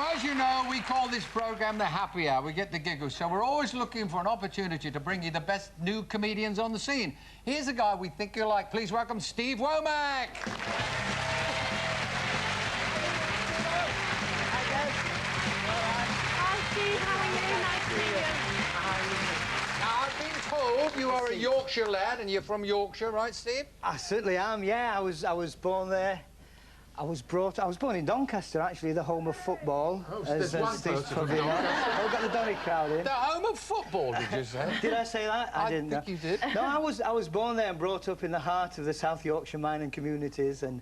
Now, as you know, we call this programme the Happy Hour. We get the giggles, so we're always looking for an opportunity to bring you the best new comedians on the scene. Here's a guy we think you'll like. Please welcome Steve Womack. Now, I've been told you are a Yorkshire lad and you're from Yorkshire, right, Steve? I certainly am, yeah. I was born there. I was born in Doncaster, actually, the home of football. Oh, so there's one person from Doncaster. Oh, got the Donny crowd in. The home of football, did you say? Did I say that? I didn't. I think you did. No, I was born there and brought up in the heart of the South Yorkshire mining communities, and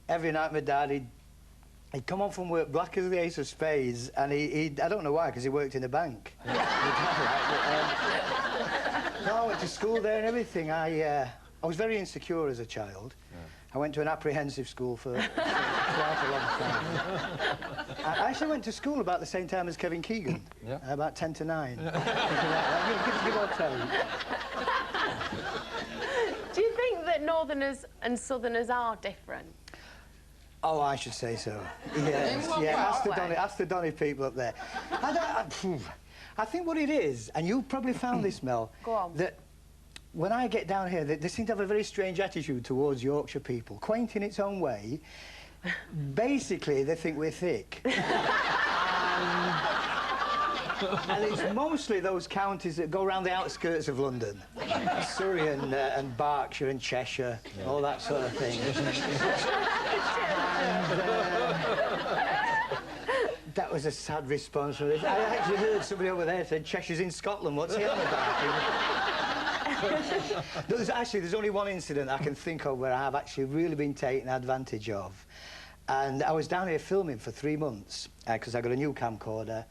every night my dad, he'd come home from work black as the ace of spades, and I don't know why, because he worked in a bank. No, I went to school there and everything. I was very insecure as a child. Yeah. I went to an apprehensive school for quite a long time. I actually went to school about the same time as Kevin Keegan, yeah. About 10 to 9. Give or take. Do you think that Northerners and Southerners are different? Oh, I should say so. Yes, yeah. Ask the Donny people up there. I think what it is, and you probably found this, Mel. Go on. That when I get down here, they seem to have a very strange attitude towards Yorkshire people, quaint in its own way. Basically, they think we're thick. And it's mostly those counties that go around the outskirts of London. Surrey and Berkshire and Cheshire, yeah. All that sort of thing. That was a sad response from this. I actually heard somebody over there said Cheshire's in Scotland. What's he on about? There's only one incident I can think of where I have actually really been taken advantage of. And I was down here filming for 3 months because I got a new camcorder.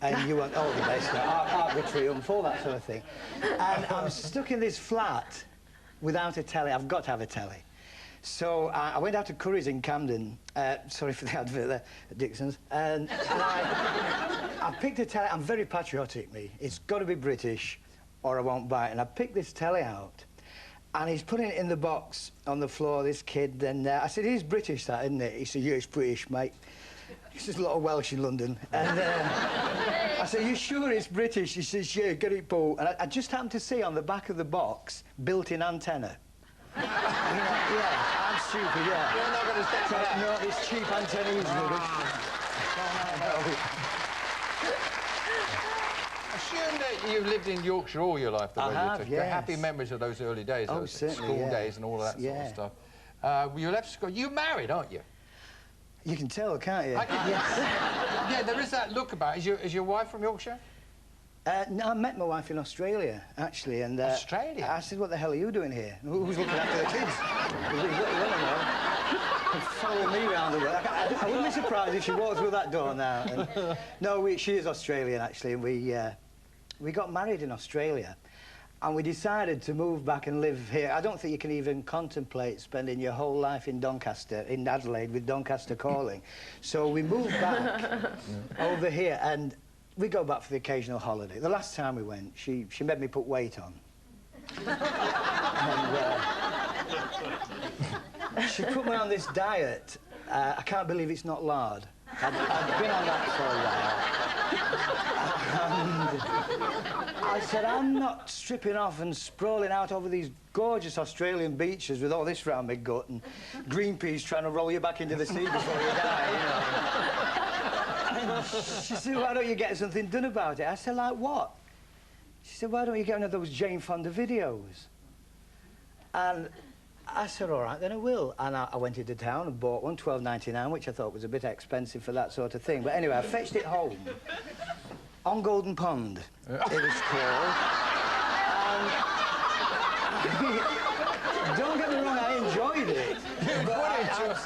And you want all the best, Arc the Triumph, all that sort of thing. And I'm stuck in this flat without a telly. I've got to have a telly. So I went out to Curry's in Camden. Sorry for the advert there, at Dixon's. And I picked a telly. I'm very patriotic, me. It's got to be British or I won't buy it. And I picked this telly out. And he's putting it in the box on the floor, this kid. And I said, "He's British, that, isn't it?" He said, "Yeah, it's British, mate." There's a lot of Welsh in London. And I said, "You sure it's British?" He says, "Yeah, get it, Paul." And I just happened to see on the back of the box, built-in antenna. Yeah, I'm stupid, yeah. You're not going to stand for that. No, it's cheap antennas. Assume that you've lived in Yorkshire all your life, the way you took. Yes. The happy memories of those early days, those school days and all of that sort of stuff. You left school. You're married, aren't you? You can tell, can't you? Yes. Yeah, there is that look about it. Is your wife from Yorkshire? No, I met my wife in Australia, actually, and... Australia? I said, "What the hell are you doing here? Who's looking after the kids?" Following me around the world. I wouldn't be surprised if she walked through that door now. And, no, she is Australian, actually, and we got married in Australia. And we decided to move back and live here. I don't think you can even contemplate spending your whole life in Doncaster, in Adelaide, with Doncaster calling. So we moved back over here, and we go back for the occasional holiday. The last time we went, she made me put weight on. And she put me on this diet. I can't believe it's not lard. I've been on that for a while. And I said, "I'm not stripping off and sprawling out over these gorgeous Australian beaches with all this round my gut and Greenpeace trying to roll you back into the sea before you die, you know." And she said, "Why don't you get something done about it?" I said, "Like what?" She said, "Why don't you get one of those Jane Fonda videos?" And I said, "All right, then I will." And I went into town and bought one, $12.99, which I thought was a bit expensive for that sort of thing. But anyway, I fetched it home. On Golden Pond, it was called. And don't get me wrong, I enjoyed it. But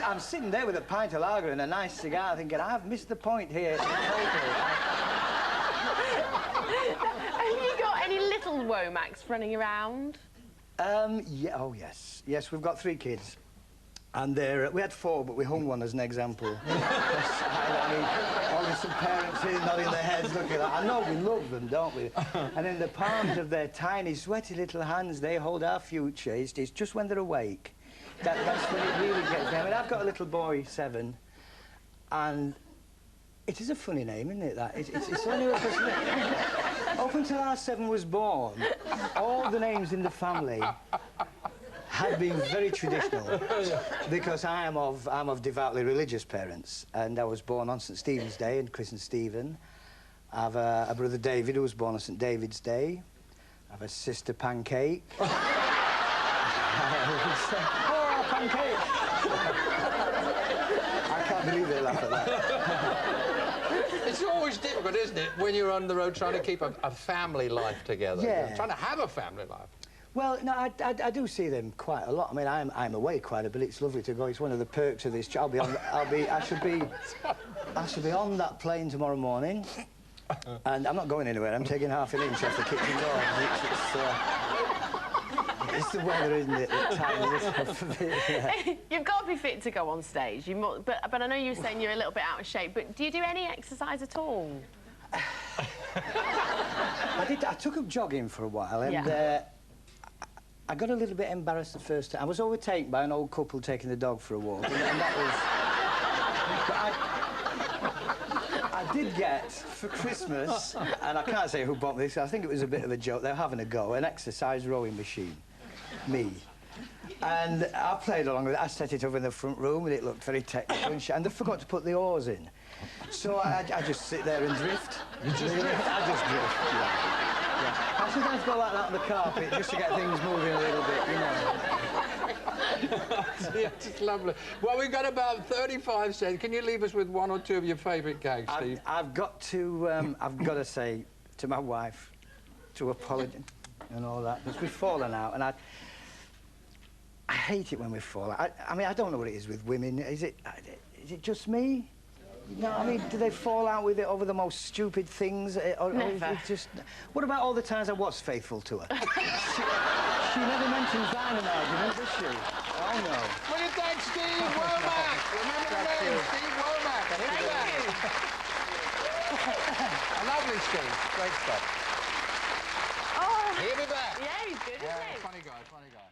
I'm sitting there with a pint of lager and a nice cigar thinking, I've missed the point here. Have you got any little Womacks running around? Yeah, oh, yes. Yes, we've got 3 kids. And we had 4, but we hung one as an example. I mean, only some parents here nodding their heads looking at that. I know we love them, don't we? And in the palms of their tiny, sweaty little hands, they hold our future. It's just when they're awake. That's when it really gets me. I mean, I've got a little boy, 7, and It is a funny name, isn't it, that? It's only because... Up until R7 was born, all the names in the family had been very traditional, because I'm of devoutly religious parents, and I was born on St Stephen's Day and christened Stephen. I have a brother David who was born on St David's Day. I have a sister Pancake. Oh, Pancake! I can't believe they laugh at that. It's always difficult, isn't it, when you're on the road trying to keep a family life together? Yeah. Trying to have a family life. Well, no, I do see them quite a lot. I mean, I'm away quite a bit. It's lovely to go. It's one of the perks of this job. I should be on that plane tomorrow morning, and I'm not going anywhere. I'm taking half an inch off the kitchen door. It's the weather, isn't it? The time. Yeah. You've got to be fit to go on stage. But I know you were saying you're a little bit out of shape. But do you do any exercise at all? I took up jogging for a while, and. Yeah. I got a little bit embarrassed the first time. I was overtaken by an old couple taking the dog for a walk, and that was... But I did get, for Christmas, and I can't say who bought me this, I think it was a bit of a joke, they were having a go, an exercise rowing machine. Me. And I played along with it. I set it up in the front room, and it looked very technical and they forgot to put the oars in. So I just sit there and drift. I just drift, yeah. Yeah. I sometimes go like that on the carpet just to get things moving a little bit, you know. Yeah, it's lovely. Well, we've got about 35 seconds. Can you leave us with one or two of your favourite gags, Steve? I've got to say to my wife to apologise and all that, because we've fallen out, and I hate it when we fall out. I mean, I don't know what it is with women. Is it just me? No, I mean, do they fall out with it over the most stupid things? Or is it just... What about all the times I was faithful to her? she never mentions that in an argument, does she? Oh, no. Will you thank Steve Womack? Remember the name, Steve Womack. Thank you. A lovely Steve. Great stuff. Oh. He'll be back. Yeah, he's good, isn't he? Funny guy, funny guy.